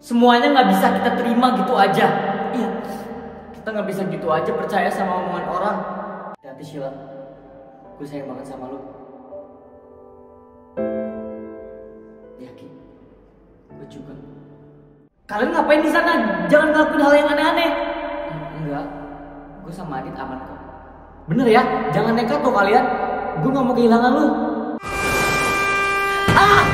Semuanya nggak bisa kita terima gitu aja. Iya, kita nggak bisa gitu aja percaya sama omongan orang. Hati Sheila, gue sayang banget sama lu. Yakin? Gue juga. Kalian ngapain di sana? Jangan ngelakuin hal yang aneh-aneh. Enggak, gue sama Adit aman kok. Bener ya, jangan nekat tuh kalian. Gue nggak mau kehilangan lu. Ah!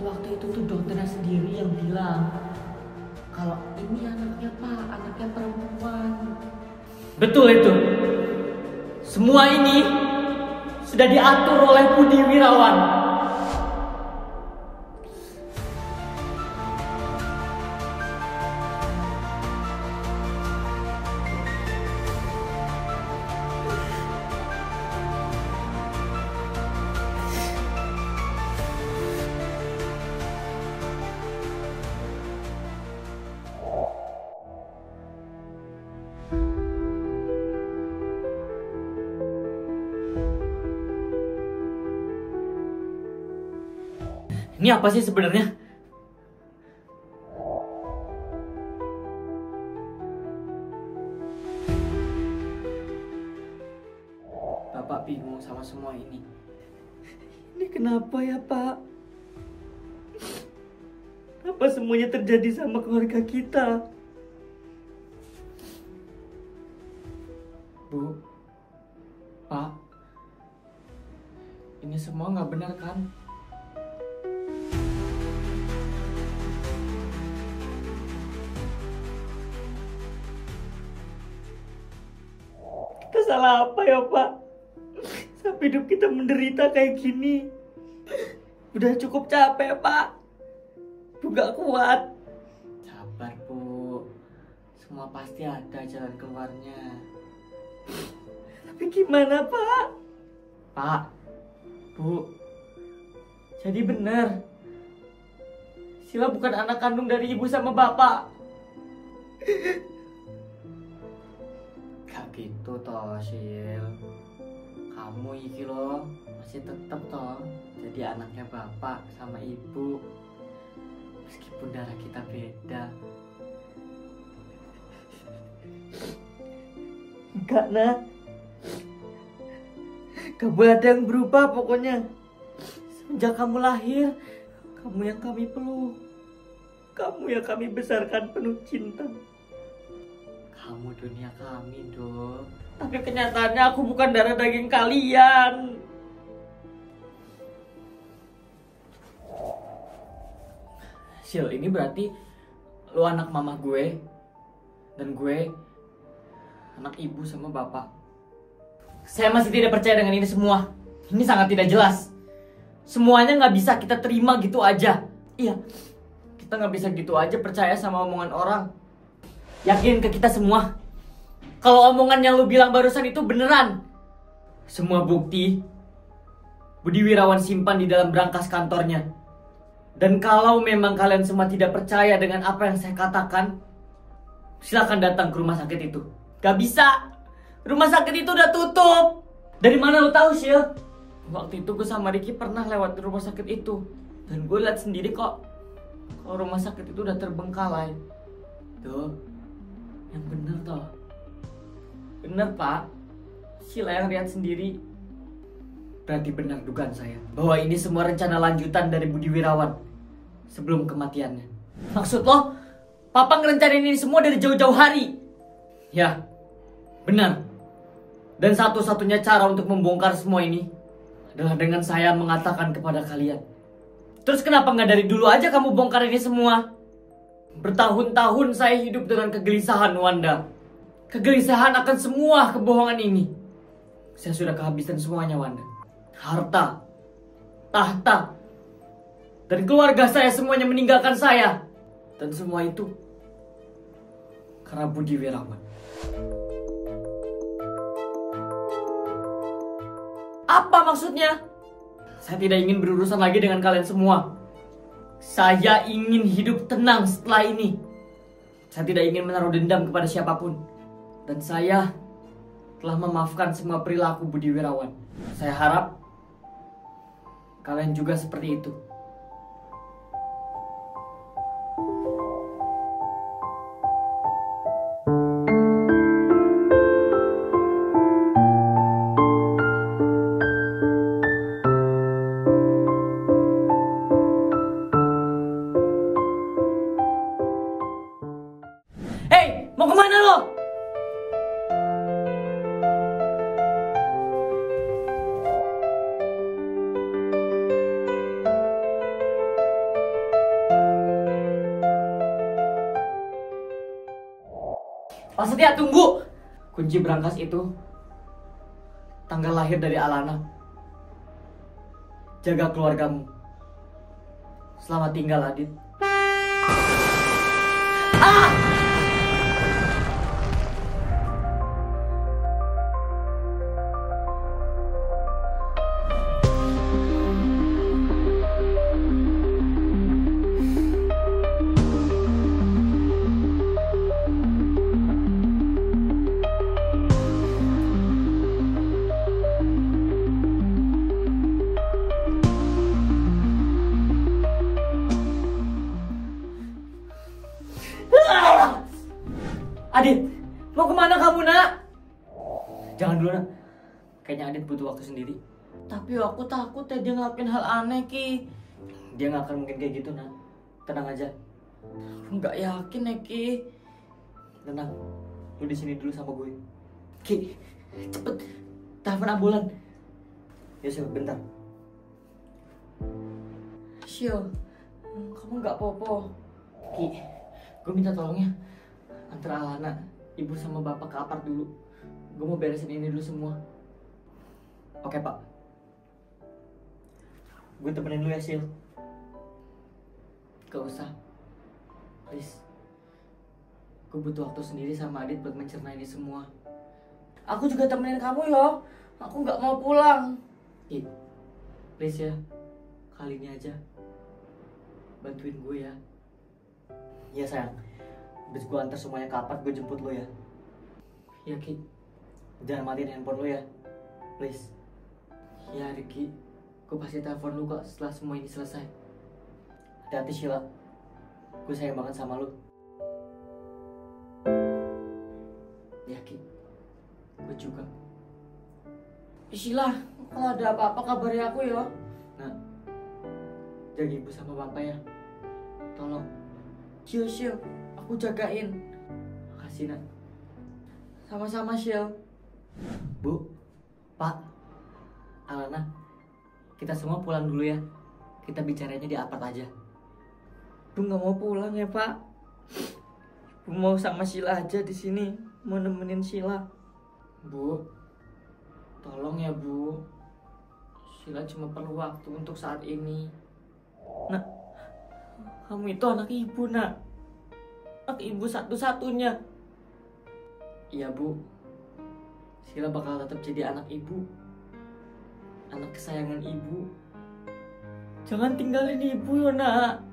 Waktu itu tuh dokternya sendiri yang bilang kalau ini anaknya Pak, anaknya perempuan. Betul itu. Semua ini sudah diatur oleh Budi Wirawan. Ini apa sih sebenarnya? Bapak bingung sama semua ini. Ini kenapa ya, Pak? Apa semuanya terjadi sama keluarga kita? Bu, Pak, ini semua nggak benar kan? Salah apa ya Pak? Sampai hidup kita menderita kayak gini. Udah cukup capek Pak. Bu gak kuat. Sabar Bu. Semua pasti ada jalan keluarnya. Tapi gimana Pak? Pak, Bu, jadi bener Sheila bukan anak kandung dari ibu sama bapak. Gitu toh Sil, kamu iki loh masih tetep toh jadi anaknya bapak sama ibu meskipun darah kita beda. Enggak nah, gak boleh ada yang berubah pokoknya. Semenjak kamu lahir, kamu yang kami peluk, kamu yang kami besarkan penuh cinta. Kamu dunia kami, Dok. Tapi kenyataannya aku bukan darah daging kalian. Sil, ini berarti lu anak mama gue dan gue anak ibu sama bapak. Saya masih tidak percaya dengan ini semua. Ini sangat tidak jelas. Semuanya nggak bisa kita terima gitu aja. Iya, kita nggak bisa gitu aja percaya sama omongan orang. Yakin ke kita semua kalau omongan yang lu bilang barusan itu beneran. Semua bukti Budi Wirawan simpan di dalam brankas kantornya. Dan kalau memang kalian semua tidak percaya dengan apa yang saya katakan, silakan datang ke rumah sakit itu. Gak bisa, rumah sakit itu udah tutup. Dari mana lu tahu Sil? Waktu itu gue sama Ricky pernah lewat di rumah sakit itu. Dan gue lihat sendiri kok kalau rumah sakit itu udah terbengkalai. Tuh, yang bener toh. Bener Pak, Sheila yang lihat sendiri. Berarti benar dugaan saya bahwa ini semua rencana lanjutan dari Budi Wirawan sebelum kematiannya. Maksud lo, Papa ngerencanain ini semua dari jauh-jauh hari? Ya, benar. Dan satu-satunya cara untuk membongkar semua ini adalah dengan saya mengatakan kepada kalian. Terus kenapa nggak dari dulu aja kamu bongkar ini semua? Bertahun-tahun saya hidup dengan kegelisahan, Wanda. Kegelisahan akan semua kebohongan ini. Saya sudah kehabisan semuanya, Wanda. Harta, tahta, dan keluarga saya semuanya meninggalkan saya. Dan semua itu karena Budi Wirawan. Apa maksudnya? Saya tidak ingin berurusan lagi dengan kalian semua. Saya ingin hidup tenang setelah ini. Saya tidak ingin menaruh dendam kepada siapapun. Dan saya telah memaafkan semua perilaku Budi Wirawan. Saya harap kalian juga seperti itu. Hei, mau kemana lo? Pak Setia, tunggu! Kunci berangkas itu tanggal lahir dari Alana. Jaga keluargamu. Selamat tinggal, Adit. Ah! Adit, mau kemana kamu, nak? Jangan dulu, nak. Kayaknya Adit butuh waktu sendiri. Tapi aku takut ya dia ngelakuin hal aneh, Ki. Dia gak akan mungkin kayak gitu, nak. Tenang aja. Aku gak yakin ya, Ki. Tenang, lu di sini dulu sama gue. Ki, cepet. Telepon ambulan. Ya, bentar. Syil, kamu gak apa-apa. Ki, gue minta tolongnya. Antara Alana, ibu sama bapak ke apart dulu. Gue mau beresin ini dulu semua. Oke, Pak. Gue temenin lu ya, Sil. Gak usah. Please. Gue butuh waktu sendiri sama Adit buat mencerna ini semua. Aku juga temenin kamu, yo. Aku gak mau pulang. Please ya. Kali ini aja. Bantuin gue ya. Iya, sayang. Habis gue antar semuanya ke apart, gue jemput lo ya. Ya, Ki. Jangan matiin handphone lo ya. Please. Ya, Riki. Gue pasti telepon lo kok setelah semua ini selesai. Hati-hati, Sheila. Gue sayang banget sama lo. Ya, Ki. Gue juga. Sheila, kalau ada apa-apa kabari aku ya. Nah, jaga ibu sama bapak ya. Tolong. Syil. Aku jagain. Makasih, nak. Sama-sama, Syil. Bu, Pak, Alana, kita semua pulang dulu ya. Kita bicaranya di apart aja. Bu nggak mau pulang ya, Pak. Bu mau sama Sheila aja di sini. Mau nemenin Sheila. Bu, tolong ya, Bu. Sheila cuma perlu waktu untuk saat ini. Nak, kamu itu anak ibu, nak. Anak ibu satu-satunya. Iya, Bu. Sheila bakal tetap jadi anak ibu. Anak kesayangan ibu. Jangan tinggalin ibu, ya, nak.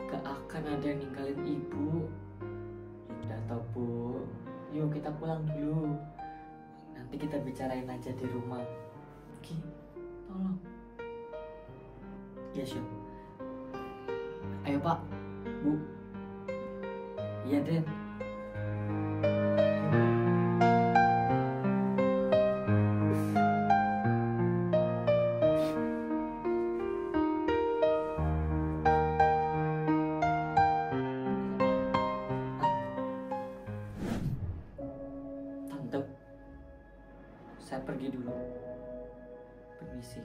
Gak akan ada yang ninggalin ibu. Udah tau, Bu. Yuk kita pulang dulu. Nanti kita bicarain aja di rumah. Oke, tolong. Iya, Syil. Ayo, Pak. Bu. Iya, Den. Tante, pergi dulu. Permisi.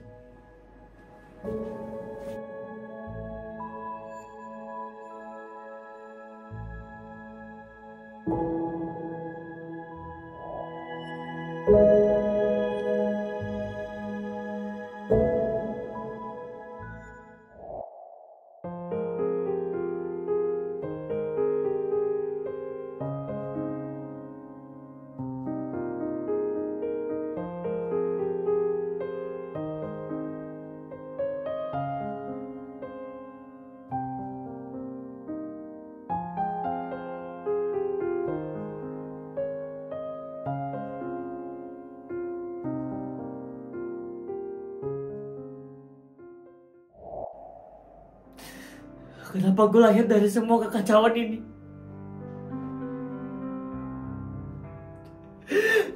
Kenapa gue lahir dari semua kekacauan ini?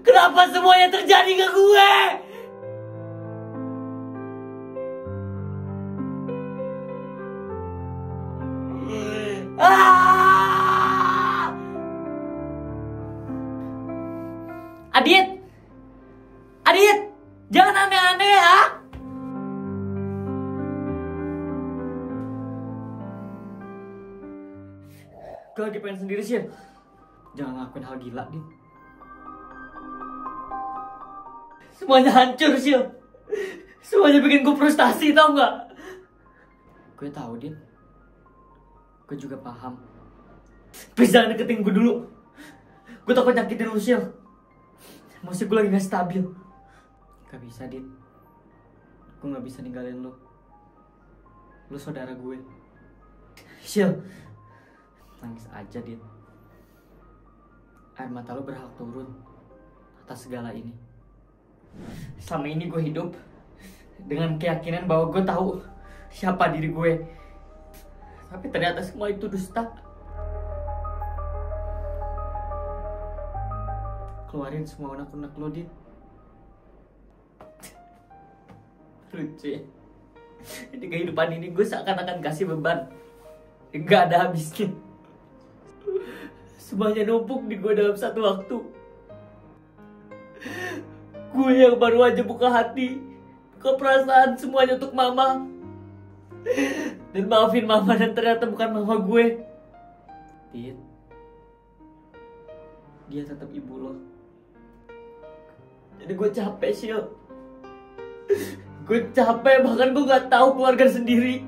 Kenapa semuanya terjadi ke gue? Ah! Adit! Adit! Jangan aneh-aneh ya! Gue lagi pengen sendiri sih. Jangan ngelakuin hal gila, Dit. Semuanya hancur sih. Semuanya bikin gue frustasi, tau gak? Gue tahu, Dit. Gue juga paham. Please jangan deketin gue dulu. Gue takut nyakitin lu, Sil. Emosi gue lagi gak stabil. Gak bisa, Dit. Gue gak bisa ninggalin lu. Lu saudara gue. Sil, nangis aja, Dit. Air mata lu berhak turun atas segala ini. Selama ini gue hidup dengan keyakinan bahwa gue tahu siapa diri gue. Tapi ternyata semua itu dusta. Keluarin semua unek-unek lu, Dit. Lucu ya. Di kehidupan ini gue seakan-akan kasih beban. Gak ada habisnya. Semuanya numpuk di gue dalam satu waktu. Gue yang baru aja buka hati, buka perasaan semuanya untuk mama. Dan maafin mama dan ternyata bukan mama gue. Dit, dia tetap ibu lo. Jadi gue capek, Sil. Gue capek, bahkan gue gak tahu keluarga sendiri.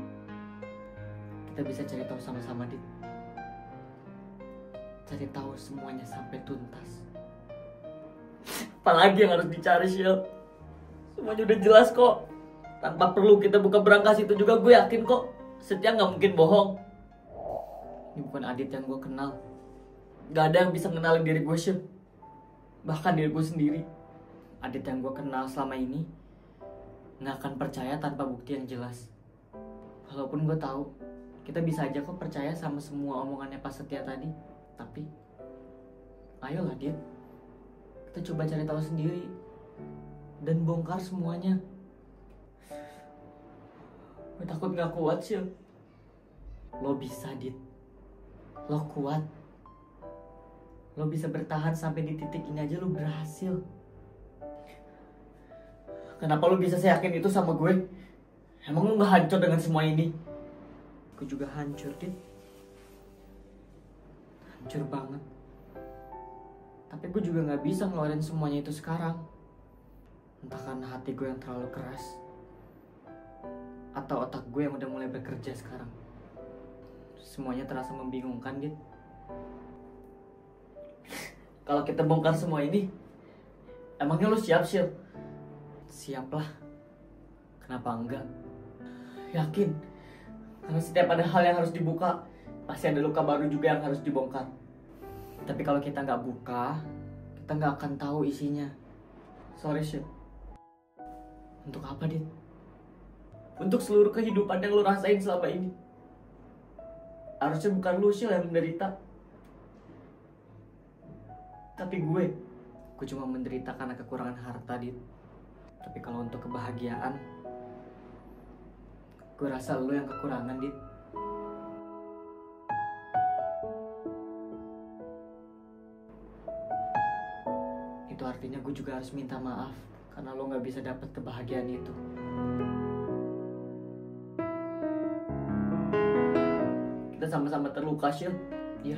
Kita bisa cari tahu sama-sama, Dit. Cari tahu semuanya sampai tuntas. Apalagi yang harus dicari, Sil? Semuanya udah jelas kok. Tanpa perlu kita buka berangkas itu juga gue yakin kok. Setia gak mungkin bohong. Ini bukan Adit yang gue kenal. Gak ada yang bisa kenalin diri gue, Sil. Bahkan diri gue sendiri. Adit yang gue kenal selama ini gak akan percaya tanpa bukti yang jelas. Walaupun gue tahu kita bisa aja kok percaya sama semua omongannya Pak Setia tadi. Tapi ayolah, Dit. Kita coba cari tahu sendiri dan bongkar semuanya. Gue takut gak kuat, Sil. Lo bisa, Dit. Lo kuat. Lo bisa bertahan sampai di titik ini aja lo berhasil. Kenapa lo bisa seyakin itu sama gue? Emang lo gak hancur dengan semua ini? Gue juga hancur, Dit. Hancur banget. Tapi gue juga gak bisa ngeluarin semuanya itu sekarang. Entah karena hati gue yang terlalu keras, atau otak gue yang udah mulai bekerja sekarang. Semuanya terasa membingungkan, Dit. Kalau kita bongkar semua ini, emangnya lo siap, Sil? Siaplah. Kenapa enggak? Yakin. Karena setiap ada hal yang harus dibuka, pasti ada luka baru juga yang harus dibongkar. Tapi kalau kita nggak buka, kita nggak akan tahu isinya. Sorry, Sil. Untuk apa, Dit? Untuk seluruh kehidupan yang lo rasain selama ini. Harusnya bukan lo, Sil, yang menderita. Tapi gue cuma menderita karena kekurangan harta, Dit. Tapi kalau untuk kebahagiaan, gue rasa lo yang kekurangan, Dit. Itu artinya gue juga harus minta maaf karena lo nggak bisa dapat kebahagiaan itu. Kita sama-sama terluka, Syil. Iya.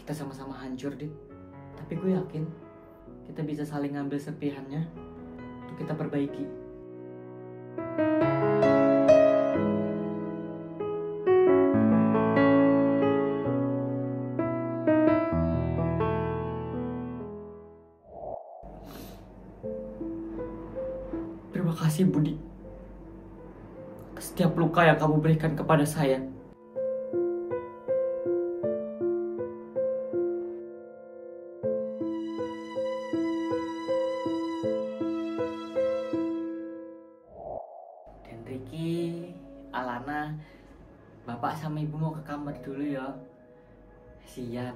Kita sama-sama hancur, Dit. Tapi gue yakin kita bisa saling ngambil serpihannya untuk kita perbaiki. Terima kasih, Budi. Setiap luka yang kamu berikan kepada saya. Dan Ricky, Alana, Bapak sama Ibu mau ke kamar dulu ya. Sian.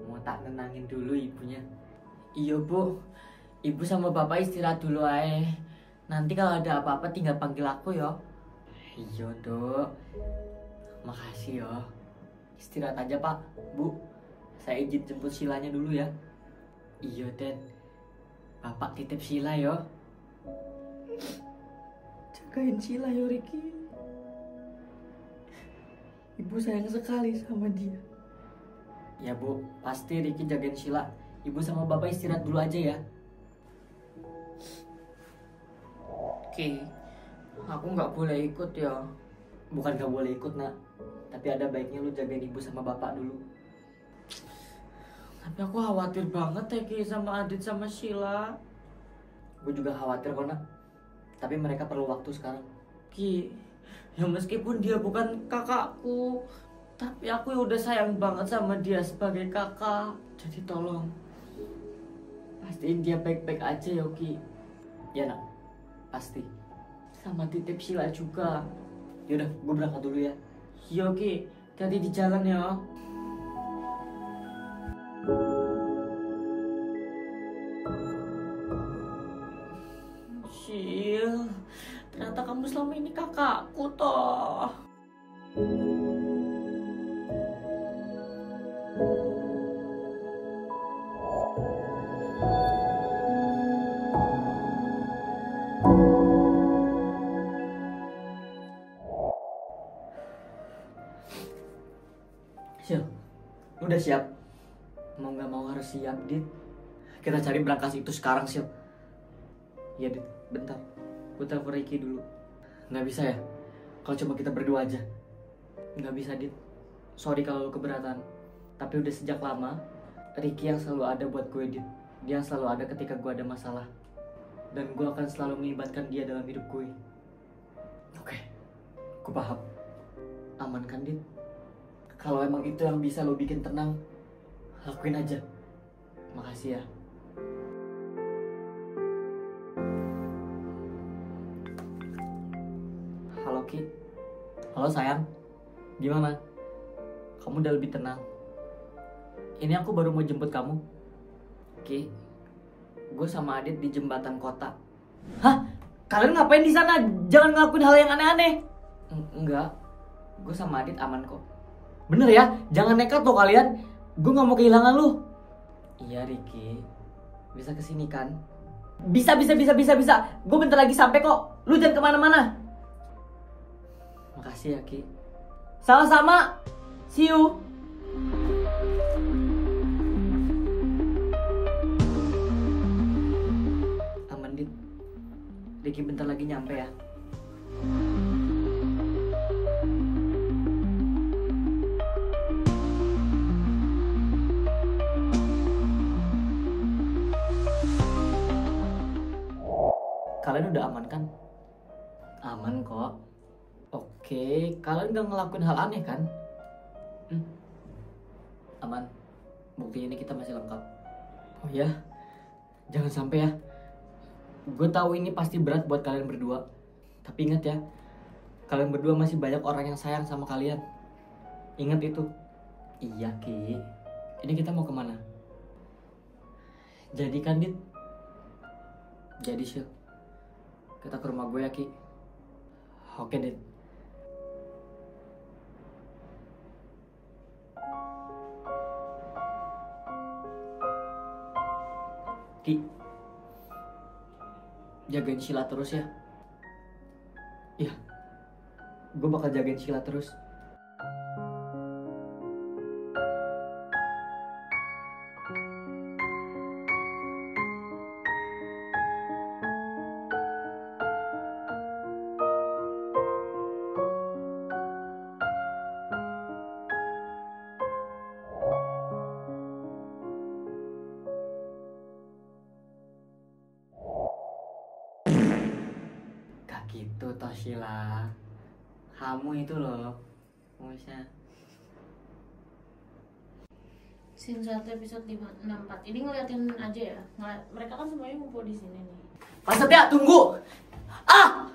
Mau tak nenangin dulu ibunya. Iya, Bu. Ibu sama Bapak istirahat dulu aja. Nanti kalau ada apa-apa tinggal panggil aku ya. Iya, Dok. Makasih ya. Istirahat aja, Pak. Bu, saya izin jemput Silanya dulu ya. Iya, Den. Bapak titip Sila ya. Jagain Sila ya, Ricky. Ibu sayang sekali sama dia. Ya, Bu. Pasti Ricky jagain Sila. Ibu sama Bapak istirahat dulu aja ya. Oke. Aku nggak boleh ikut ya. Bukan nggak boleh ikut, Nak. Tapi ada baiknya lu jagain ibu sama bapak dulu. Tapi aku khawatir banget ya Ki sama Adit sama Sheila. Gue juga khawatir kok, Nak. Tapi mereka perlu waktu sekarang. Ki, ya meskipun dia bukan kakakku, tapi aku udah sayang banget sama dia sebagai kakak. Jadi tolong pastiin dia baik-baik aja ya Ki. Ya, Nak. Pasti. Sama titip Sila juga. Yaudah, gue berangkat dulu ya. Iya, Ki. Hati-hati di jalan ya. Sil, ternyata kamu selama ini kakakku toh. Sil, udah siap? Mau gak mau harus siap, Dit. Kita cari berangkas itu sekarang, Sil. Iya, Dit. Bentar. Gue telepon Ricky dulu. Gak bisa ya? Kalau cuma kita berdua aja. Gak bisa, Dit. Sorry kalau lu keberatan. Tapi udah sejak lama, Ricky yang selalu ada buat gue, Dit. Dia yang selalu ada ketika gue ada masalah. Dan gue akan selalu melibatkan dia dalam hidup gue. Oke. Gue paham. Aman kan, Dit? Kalau emang itu yang bisa lo bikin tenang, lakuin aja. Makasih ya. Halo Ki. Halo sayang. Gimana? Kamu udah lebih tenang? Ini aku baru mau jemput kamu. Ki, gue sama Adit di jembatan kota. Hah? Kalian ngapain di sana? Jangan ngelakuin hal yang aneh-aneh. Enggak. Gue sama Adit aman kok. Bener ya, jangan nekat loh kalian. Gue gak mau kehilangan lu. Iya Ricky, bisa kesini kan? Bisa. Gue bentar lagi sampai kok. Lu jangan kemana-mana. Makasih ya Ki. Sama-sama. See you. Aman Dit. Ricky bentar lagi nyampe ya. Kalian udah aman kan? Aman kok. Oke, kalian gak ngelakuin hal aneh kan? Aman. Buktinya ini kita masih lengkap. Oh ya, jangan sampai ya. Gue tahu ini pasti berat buat kalian berdua. Tapi ingat ya, kalian berdua masih banyak orang yang sayang sama kalian. Ingat itu. Iya Ki. Ini kita mau kemana? Jadi kan Dit? Jadi Syil. Kita ke rumah gue ya Ki. Oke Dit. Ki, jagain Sheila terus ya. Iya, gue bakal jagain Sheila terus. Gak gitu toh Sheila. Kamu itu loh maksudnya. Scene 1 episode 64. Ini ngeliatin aja ya. Mereka kan semuanya ngumpul di sini nih. Pak Setia, tunggu. Ah!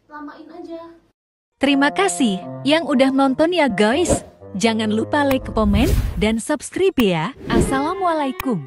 Lamain aja. Terima kasih yang udah nonton ya guys. Jangan lupa like, komen, dan subscribe ya. Assalamualaikum.